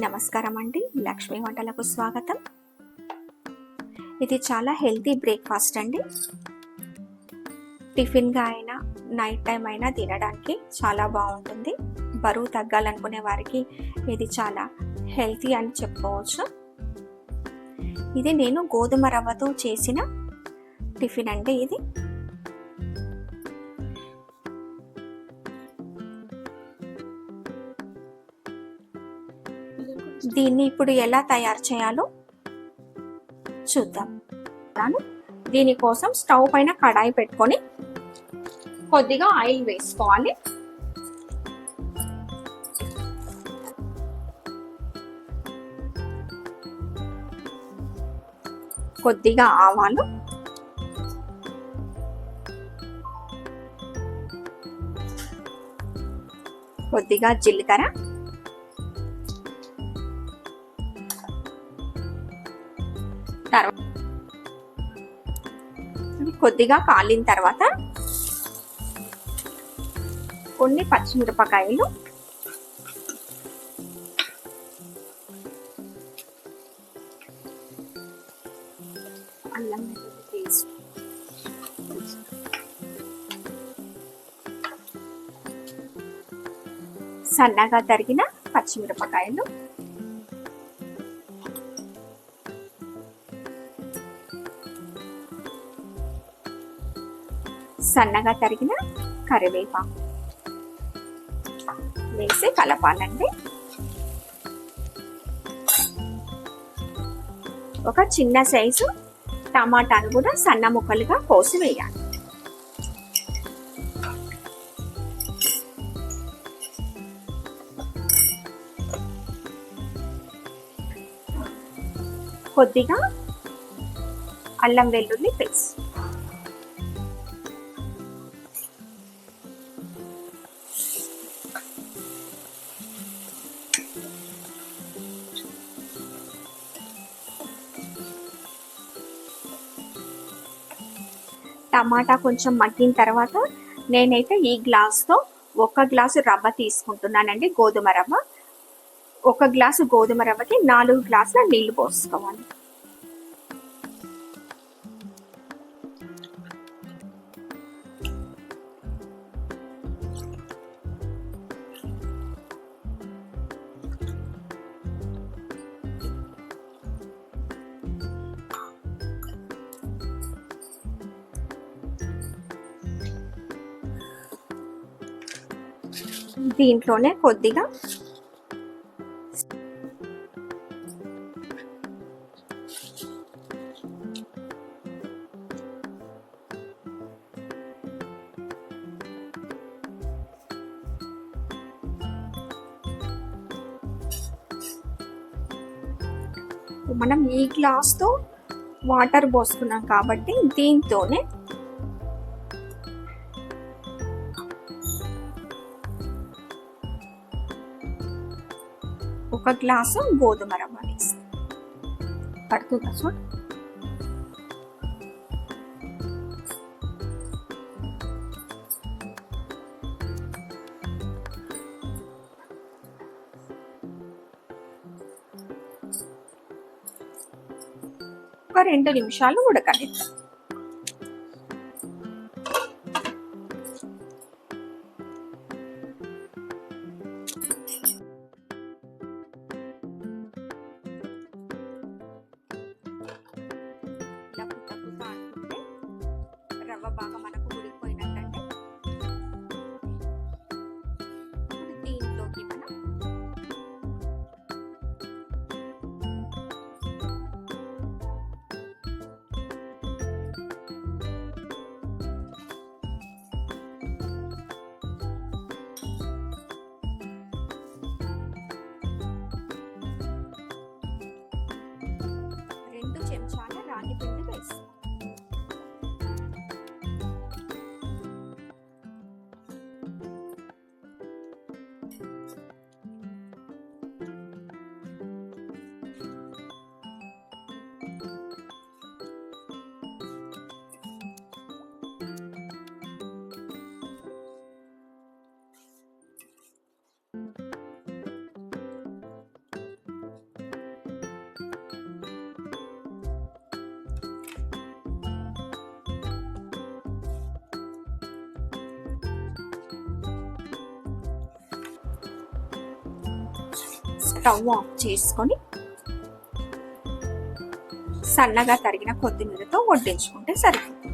నమస్కారం అండి, లక్ష్మీ వంటలకు స్వాగతం. ఇది చాలా హెల్తీ బ్రేక్ఫాస్ట్ అండి. టిఫిన్గా అయినా నైట్ టైం అయినా తినడానికి చాలా బాగుంటుంది. బరువు తగ్గాలనుకునే వారికి ఇది చాలా హెల్తీ అని చెప్పుకోవచ్చు. ఇది నేను గోధుమ రవ్వతో చేసిన టిఫిన్ అండి. ఇది దీన్ని ఇప్పుడు ఎలా తయారు చేయాలో చూద్దాం. దీనికోసం స్టవ్ పైన కడాయి పెట్టుకొని కొద్దిగా ఆయిల్ వేసుకోవాలి. కొద్దిగా ఆవాలు, కొద్దిగా జీలకర్ర, కొద్దిగా కాలిన తర్వాత కొన్ని పచ్చిమిరపకాయలు, అల్లం వెల్లుల్లి పేస్ట్, సన్నగా తరిగిన పచ్చిమిరపకాయలు, సన్నగా తరిగిన కరివేపాకు వేసి కలపాలండి. ఒక చిన్న సైజు టమాటాను కూడా సన్న ముక్కలుగా కోసి వేయాలి. కొద్దిగా అల్లం వెల్లుల్లి పేస్ట్, టమాటా కొంచెం మగ్గిన తర్వాత నేనైతే ఈ గ్లాస్తో 1 గ్లాసు రవ్వ తీసుకుంటున్నానండి, గోధుమ రవ్వ. 1 గ్లాసు గోధుమ రవ్వకి 4 గ్లాసుల నీళ్లు పోసుకోవాలి. దీంట్లోనే కొద్దిగా మనం ఈ గ్లాస్తో వాటర్ పోసుకున్నాం కాబట్టి దీంతోనే ఒక గ్లాసు గోధుమ రవ్వ వేసి పడుతుందా చూడు. ఒక 2 నిమిషాలు ఉడకనిద్దాం. రవ్వ బాగా మనకు ఉడికిపోయినట్టే. దీంట్లోకి మనం స్టవ్ ఆఫ్ చేసుకొని సన్నగా తరిగిన కొత్తిమీరతో వడ్డించుకుంటే సరిపోతుంది.